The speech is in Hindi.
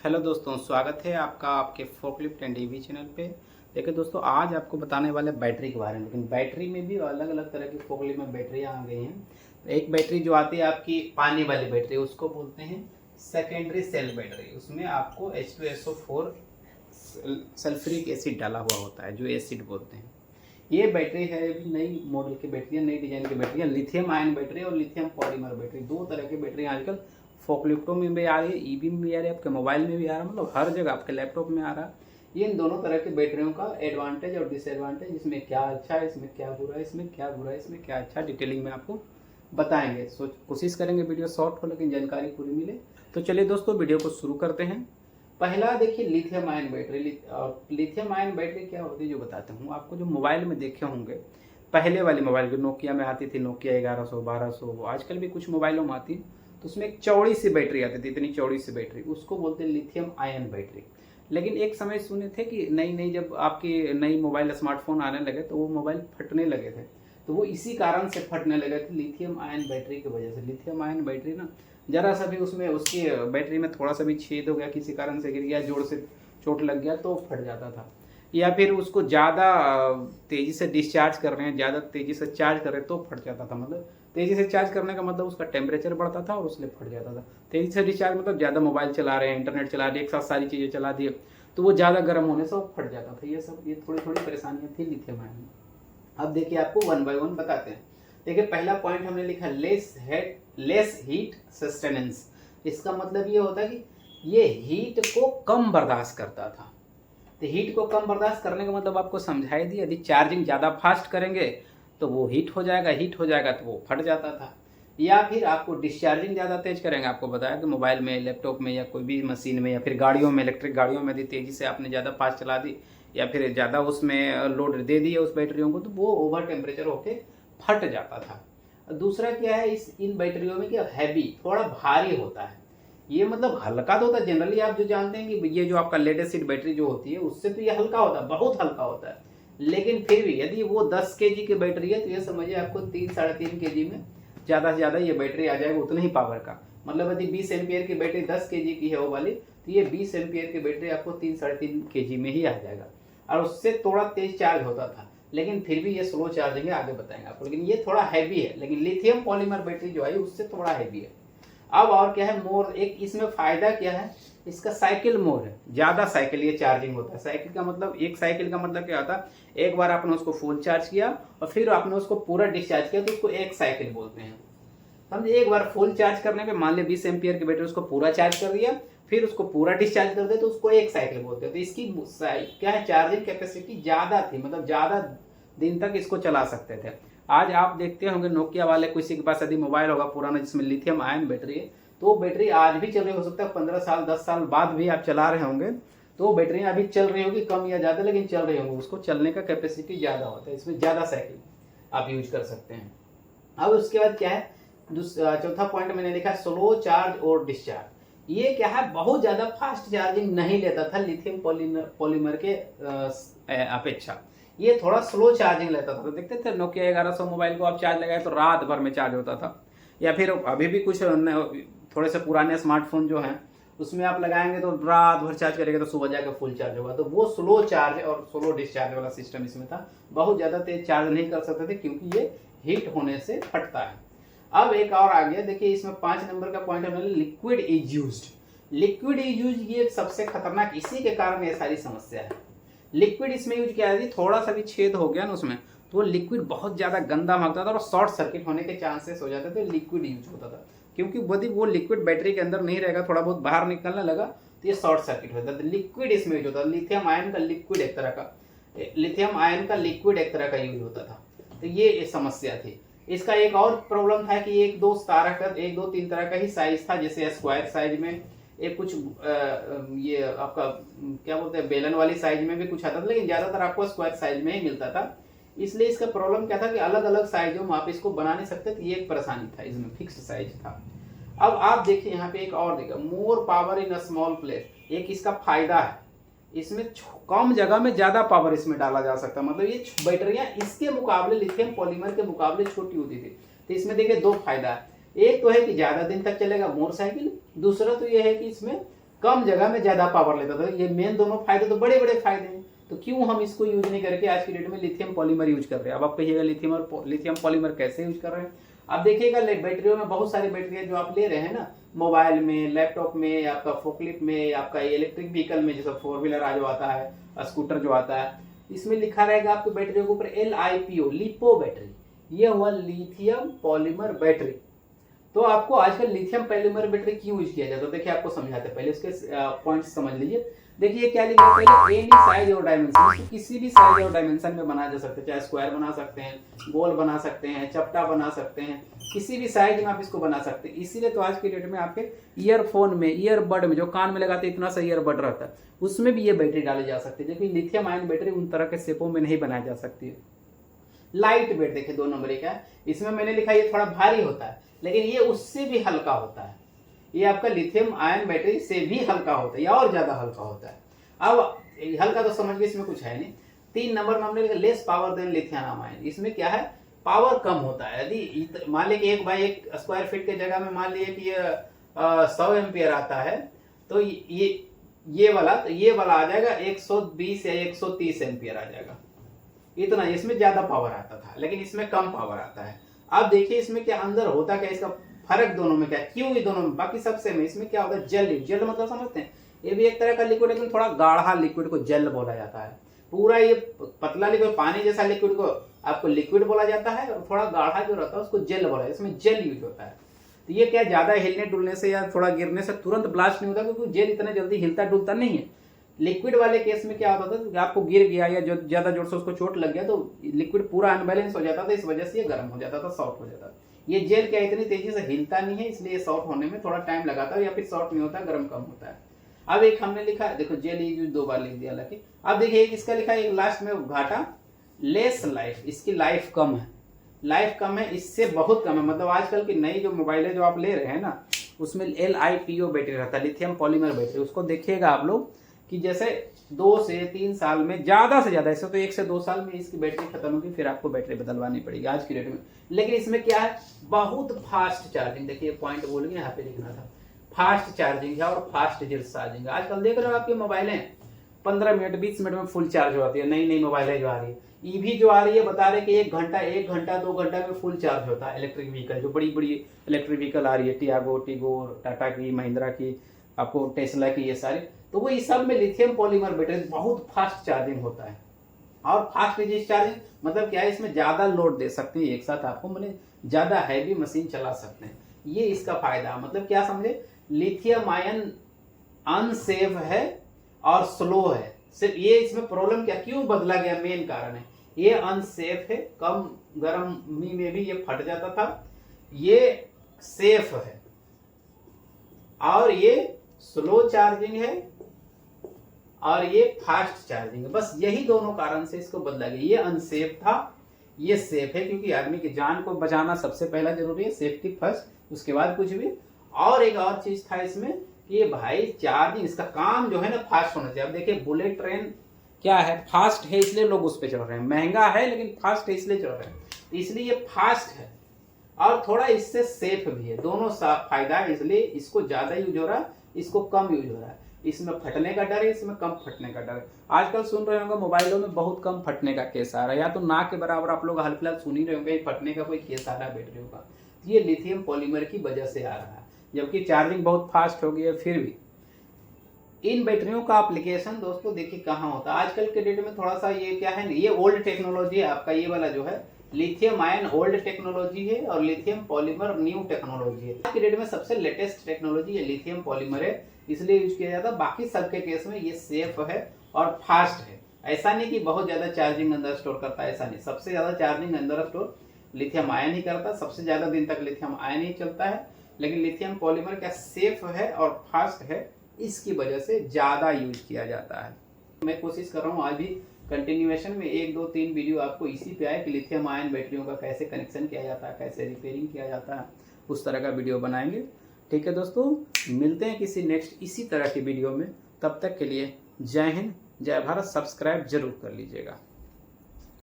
हेलो दोस्तों, स्वागत है आपका आपके फोकलिफ्ट एंड ईवी चैनल पे। देखिए दोस्तों, आज आपको बताने वाले बैटरी के बारे में। लेकिन बैटरी में भी अलग अलग तरह की फोकलिफ्ट में बैटरियाँ आ गई हैं। एक बैटरी जो आती है आपकी पानी वाली बैटरी, उसको बोलते हैं सेकेंडरी सेल बैटरी। उसमें आपको H2SO4 सल्फ्यूरिक एसिड डाला हुआ होता है, जो एसिड बोलते हैं। ये बैटरी है भी नई मॉडल की बैटरियाँ, नई डिजाइन की बैटरियाँ, लिथियम आयन बैटरी और लिथियम पॉलीमर बैटरी। दो तरह की बैटरियाँ आजकल फोकलिफ्टों में भी आ रही है, ईवी में भी आ रही है, आपके मोबाइल में भी आ रहा है, मतलब हर जगह आपके लैपटॉप में आ रहा है। ये इन दोनों तरह की बैटरियों का एडवांटेज और डिसएडवांटेज, इसमें क्या अच्छा है, इसमें क्या बुरा है, इसमें क्या बुरा है, इसमें क्या अच्छा, डिटेलिंग में आपको बताएंगे। कोशिश करेंगे वीडियो शॉर्ट हो लेकिन जानकारी पूरी मिले। तो चलिए दोस्तों, वीडियो को शुरू करते हैं। पहला देखिए lithium ion battery. Lithium ion battery क्या होती है जो बताता हूँ आपको। जो मोबाइल में देखे होंगे, पहले वाली मोबाइल जो नोकिया में आती थी, नोकिया 1100 1200, आजकल भी कुछ मोबाइलों में आती है, तो उसमें एक चौड़ी सी बैटरी आती थी, इतनी चौड़ी सी बैटरी, उसको बोलते हैं लिथियम आयन बैटरी। लेकिन एक समय सुने थे कि नई नई जब आपकी नई मोबाइल स्मार्टफोन आने लगे तो वो मोबाइल फटने लगे थे। तो वो इसी कारण से फटने लगे थे, लिथियम आयन बैटरी की वजह से। लिथियम आयन बैटरी ना, जरा सा भी उसमें उसकी बैटरी में थोड़ा सा भी छेद हो गया, किसी कारण से गिर गया, जोड़ से चोट लग गया तो फट जाता था। या फिर उसको ज़्यादा तेज़ी से डिस्चार्ज कर रहे हैं, ज़्यादा तेज़ी से चार्ज कर रहे हैं तो फट जाता था। मतलब तेज़ी से चार्ज करने का मतलब उसका टेम्परेचर बढ़ता था और उसलिए फट जाता था। तेज़ी से डिस्चार्ज मतलब ज़्यादा मोबाइल चला रहे हैं, इंटरनेट चला रहे हैं, एक साथ सारी चीज़ें चला दिए तो वो ज़्यादा गर्म होने से वो फट जाता था। ये थोड़ी थोड़ी परेशानियाँ थी लिथियम आयन में। अब देखिए आपको वन बाय वन बताते हैं। देखिए पहला पॉइंट हमने लिखा लेस हीट सस्टेनेंस। इसका मतलब ये होता है कि ये हीट को कम बर्दाश्त करता था। तो हीट को कम बर्दाश्त करने का मतलब आपको समझाई दी। यदि चार्जिंग ज़्यादा फास्ट करेंगे तो वो हीट हो जाएगा तो वो फट जाता था। या फिर आपको डिस्चार्जिंग ज़्यादा तेज करेंगे, आपको बताया कि मोबाइल में, लैपटॉप में या कोई भी मशीन में या फिर गाड़ियों में, इलेक्ट्रिक गाड़ियों में यदि तेज़ी से आपने ज़्यादा फास्ट चला दी या फिर ज़्यादा उसमें लोड दे दिया उस बैटरियों को, तो वो ओवर टेम्परेचर होके फट जाता था। दूसरा क्या है, इन बैटरियों में क्या हैवी, थोड़ा भारी होता है। ये मतलब हल्का तो होता है जनरली, आप जो जानते हैं कि ये जो आपका लेड एसिड बैटरी जो होती है उससे तो ये हल्का होता है, बहुत हल्का होता है। लेकिन फिर भी यदि वो 10 kg की बैटरी है तो ये समझिए आपको 3-3.5 kg में ज़्यादा से ज़्यादा ये बैटरी आ जाएगा, उतने ही पावर का। मतलब यदि 20 एम्पियर की बैटरी 10 kg की है वो वाली, तो ये 20 एम्पियर की बैटरी आपको 3-3.5 kg में ही आ जाएगा। और उससे थोड़ा तेज चार्ज होता था, लेकिन फिर भी ये स्लो चार्जिंग है, आगे बताएंगे आपको। लेकिन ये थोड़ा हैवी है, लेकिन लिथियम पॉलीमर बैटरी जो है उससे थोड़ा हैवी है। अब और क्या है, मोर एक इसमें फायदा क्या है, इसका साइकिल मोर है, ज्यादा साइकिल ये चार्जिंग होता है। साइकिल का मतलब, एक साइकिल का मतलब क्या होता है, एक बार आपने उसको फुल चार्ज किया और फिर आपने उसको पूरा डिस्चार्ज किया तो उसको एक साइकिल बोलते हैं। समझे, एक बार फुल चार्ज करने पे मान लिया 20 एम्पियर की बैटरी, उसको पूरा चार्ज कर दिया, फिर उसको पूरा डिस्चार्ज कर दिया तो उसको एक साइकिल बोलते हैं। तो इसकी क्या है, चार्जिंग कैपेसिटी ज्यादा थी, मतलब ज्यादा दिन तक इसको चला सकते थे। आज आप देखते होंगे नोकिया वाले, किसी के पास यदि मोबाइल होगा पुराना जिसमें लिथियम आयन बैटरी है, तो वो बैटरी आज भी चल रही हो सकता है, 15 साल 10 साल बाद भी आप चला रहे होंगे तो वो बैटरियां अभी चल रही होगी, कम या ज्यादा लेकिन चल रही होंगी। उसको चलने का कैपेसिटी ज्यादा होता है, इसमें ज्यादा साइकिल आप यूज कर सकते हैं। अब उसके बाद क्या है, चौथा पॉइंट मैंने लिखा स्लो चार्ज और डिस्चार्ज। ये क्या है, बहुत ज्यादा फास्ट चार्जिंग नहीं लेता था लिथियम पॉलीमर के अपेक्षा। ये थोड़ा स्लो चार्जिंग लेता था। तो देखते थे नोकिया 1100 मोबाइल को आप चार्ज लगाए तो रात भर में चार्ज होता था। या फिर अभी भी कुछ थोड़े से पुराने स्मार्टफोन जो हैं उसमें आप लगाएंगे तो रात भर चार्ज करेंगे तो सुबह जाकर फुल चार्ज होगा। तो वो स्लो चार्ज और स्लो डिस्चार्ज वाला सिस्टम इसमें था। बहुत ज़्यादा तेज चार्ज नहीं कर सकते थे क्योंकि ये हीट होने से फटता है। अब एक और आ गया, देखिए इसमें 5 नंबर का पॉइंट है, liquid is used. Liquid is use ये सबसे खतरनाक, इसी के कारण ये सारी समस्या है। लिक्विड इसमें यूज किया है, थोड़ा सा भी छेद हो गया ना उसमें तो वो लिक्विड बहुत ज्यादा गंदा भागता था और शॉर्ट सर्किट होने के चांसेस हो जाते थे। लिक्विड यूज होता था क्योंकि यदि वो लिक्विड बैटरी के अंदर नहीं रहेगा, थोड़ा बहुत बाहर निकलने लगा तो ये शॉर्ट सर्किट होता था। लिक्विड इसमें यूज होता था, लिथियम आयन का लिक्विड एक तरह का, लिथियम आयन का लिक्विड एक तरह का यूज होता था। तो ये समस्या थी। इसका एक और प्रॉब्लम था कि एक दो तीन तरह का ही साइज था, जैसे स्क्वायर साइज में, एक कुछ ये आपका क्या बोलते हैं बेलन वाली साइज में भी कुछ आता था, लेकिन ज्यादातर आपको स्क्वायर साइज में ही मिलता था। इसलिए इसका प्रॉब्लम क्या था कि अलग अलग साइजों में आप इसको बना नहीं सकते थे, ये एक परेशानी था, इसमें फिक्स्ड साइज था। अब आप देखिए यहाँ पे एक और देखिए, more power in a small place. एक इसका फायदा है, इसमें कम जगह में ज्यादा पावर इसमें डाला जा सकता है। मतलब ये बैटरियां इसके मुकाबले, लिथियम पॉलीमर के मुकाबले छोटी होती थी। तो इसमें देखिए दो फायदा है, एक तो है कि ज्यादा दिन तक चलेगा मोटरसाइकिल, दूसरा तो यह है कि इसमें कम जगह में ज्यादा पावर लेता था। ये मेन दोनों फायदे तो बड़े बड़े फायदे हैं, तो क्यों हम इसको यूज नहीं करके आज की डेट में लिथियम पॉलीमर यूज कर रहे हैं। अब आप कहिएगा लिथियम पॉलीमर कैसे यूज कर रहे हैं। आप देखिएगा बैटरियों में बहुत सारी बैटरियां जो आप ले रहे हैं ना, मोबाइल में, लैपटॉप में, आपका फोकलिफ्ट में, आपका इलेक्ट्रिक व्हीकल में, जैसे 4 व्हीलर जो आता है, स्कूटर जो आता है, इसमें लिखा रहेगा आपकी बैटरियों के ऊपर LiPo, लिपो बैटरी। ये हुआ लिथियम पॉलीमर बैटरी। तो आपको आजकल लिथियम पॉलीमर बैटरी क्यों यूज किया जाता है, देखिए आपको समझाते हैं, पहले उसके पॉइंट्स समझ लीजिए। देखिए क्या लिखा है, पहले एनी साइज और डायमेंशन, किसी भी साइज और डायमेंशन में बनाया जा सकता है, चाहे स्क्वायर बना सकते हैं, गोल बना सकते हैं, चपटा बना सकते हैं, किसी भी साइज में आप इसको बना सकते हैं। इसीलिए तो आज के डेट में आपके ईयरफोन में, ईयरबड में, जो कान में लगाते इतना सा ईयरबड रहता है, उसमें भी ये बैटरी डाली जा सकती है। लेकिन लिथियम आयन बैटरी उन तरह के शेपों में नहीं बनाई जा सकती है। लाइट वेट देखिए 2 नंबर का है, इसमें मैंने लिखा ये थोड़ा भारी होता है, लेकिन ये उससे भी हल्का होता है। ये आपका लिथियम आयन बैटरी से भी हल्का होता है या और ज्यादा हल्का होता है। अब हल्का तो समझ गए, इसमें कुछ है नहीं। 3 नंबर में हमने लिखा less power than lithium ion. इसमें क्या है, पावर कम होता है। यदि मान लिया कि 1/1 स्क्वायर फीट के जगह में मान लिया कि ये 100 एम्पियर आता है, तो ये वाला आ जाएगा 120 या 130 एम्पियर आ जाएगा। इतना, इसमें ज्यादा पावर आता था, लेकिन इसमें कम पावर आता है। अब देखिए इसमें क्या अंदर होता क्या, इसका फर्क दोनों में क्या, क्यों ये दोनों में, बाकी सबसे में इसमें क्या होता है, जेल मतलब समझते हैं, ये भी एक तरह का लिक्विड, लेकिन थोड़ा गाढ़ा लिक्विड को जेल बोला जाता है। पूरा ये पतला लिक्विड, पानी जैसा लिक्विड को आपको लिक्विड बोला जाता है, और थोड़ा गाढ़ा जो रहता है उसको जेल बोला जाता है। इसमें जेल यूज होता है। तो ये क्या, ज्यादा हिलने डुलने से या थोड़ा गिरने से तुरंत ब्लास्ट नहीं होता, क्योंकि जेल इतना जल्दी हिलता डुलता नहीं है। लिक्विड वाले केस में क्या होता था कि आपको गिर गया या जो ज्यादा जोर से उसको चोट लग गया, तो लिक्विड पूरा अनबैलेंस हो जाता था, इस वजह से ये गर्म हो जाता था, शॉर्ट हो जाता था। ये जेल क्या इतनी तेजी से हिलता नहीं है, इसलिए शॉर्ट होने में थोड़ा टाइम लगाता है, या फिर शॉर्ट नहीं होता, गर्म कम होता है। अब एक हमने लिखा है, देखो जेल यूज 2 बार लिख दिया हालांकि। अब देखिए इसका लिखा है लास्ट में घाटा लेस लाइफ, इसकी लाइफ कम है, लाइफ कम है, इससे बहुत कम है। मतलब आजकल की नई जो मोबाइल है जो आप ले रहे हैं ना, उसमें LiPo बैटरी रहता है, लिथियम पॉलीमर बैटरी। उसको देखिएगा आप लोग कि जैसे 2 से 3 साल में, ज्यादा से ज्यादा, ऐसे तो 1 से 2 साल में इसकी बैटरी खत्म होगी, फिर आपको बैटरी बदलवानी पड़ेगी आज की डेट में। लेकिन इसमें क्या है, बहुत फास्ट चार्जिंग। देखिए पॉइंट बोल गए, यहाँ पे लिखना था, फास्ट चार्जिंग है और फास्ट चार्जिंग है। आजकल देख रहे हो आपकी मोबाइलें 15 मिनट 20 मिनट में फुल चार्ज होती है। नई नई मोबाइलें जो आ रही है, ईवी जो आ रही है, बता रहे कि 1 घंटा 2 घंटा में फुल चार्ज होता है। इलेक्ट्रिक व्हीकल, जो बड़ी बड़ी इलेक्ट्रिक व्हीकल आ रही है, टियागो, टिगोर, टाटा की, महिंद्रा की, आपको टेस्ला की, ये सारे, तो वो इस सब में लिथियम पॉलीमर बैटरी बहुत फास्ट चार्जिंग होता है। और फास्ट चार्जिंग मतलब क्या है, इसमें ज्यादा लोड दे सकते हैं एक साथ आपको, मतलब ज्यादा हैवी मशीन चला सकते हैं। ये इसका फायदा, मतलब क्या समझे, लिथियम आयन अनसेफ है और स्लो है। सिर्फ ये इसमें प्रॉब्लम क्या, क्यों बदला गया, मेन कारण है ये अनसेफ है, कम गर्मी में भी ये फट जाता था। ये सेफ है और ये स्लो चार्जिंग है और ये फास्ट चार्जिंग है। बस यही दोनों कारण से इसको बदला गया। ये अनसेफ था, ये सेफ है, क्योंकि आदमी की जान को बचाना सबसे पहला जरूरी है, सेफ्टी फर्स्ट, उसके बाद कुछ भी। और एक और चीज था इसमें कि भाई चार्जिंग, इसका काम जो है ना फास्ट होना चाहिए। अब देखिए बुलेट ट्रेन क्या है, फास्ट है इसलिए लोग उस पर चल रहे हैं, महंगा है लेकिन फास्ट है इसलिए चल रहे हैं, इसलिए ये फास्ट है और थोड़ा इससे सेफ भी है। दोनों फायदा है, इसलिए इसको ज्यादा यूज हो रहा है, इसको कम यूज हो रहा है। इसमें फटने का डर है, इसमें कम फटने का डर है। आजकल सुन रहे होंगे मोबाइलों में बहुत कम फटने का केस आ रहा है, या तो ना के बराबर आप लोग हाल फिलहाल सुन ही रहे होंगे फटने का कोई केस आ रहा है बैटरियों का। ये लिथियम पॉलीमर की वजह से आ रहा है, जबकि चार्जिंग बहुत फास्ट हो गई है। फिर भी इन बैटरियों का एप्लीकेशन दोस्तों देखिए कहाँ होता है आजकल के डेट में। थोड़ा सा ये क्या है, ये ओल्ड टेक्नोलॉजी है आपका, ये वाला जो है लिथियम आयन ओल्ड टेक्नोलॉजी है और लिथियम पॉलीमर न्यू टेक्नोलॉजी है। आज के डेट में सबसे लेटेस्ट टेक्नोलॉजी ये लिथियम पॉलीमर है, इसलिए यूज किया जाता है। बाकी सबके केस में ये सेफ है और फास्ट है। ऐसा नहीं कि बहुत ज्यादा चार्जिंग अंदर स्टोर करता है, ऐसा नहीं। सबसे ज्यादा चार्जिंग अंदर स्टोर लिथियम आयन ही करता, सबसे ज्यादा दिन तक लिथियम आयन ही चलता है। लेकिन लिथियम पॉलीमर क्या सेफ है और फास्ट है, इसकी वजह से ज्यादा यूज किया जाता है। मैं कोशिश कर रहा हूँ आज भी कंटिन्यूएशन में 1 2 3 वीडियो आपको इसी पे आए कि लिथियम आयन बैटरियों का कैसे कनेक्शन किया जाता है, कैसे रिपेयरिंग किया जाता है, उस तरह का वीडियो बनाएंगे। ठीक है दोस्तों, मिलते हैं किसी नेक्स्ट इसी तरह की वीडियो में। तब तक के लिए जय हिंद, जय भारत। सब्सक्राइब जरूर कर लीजिएगा।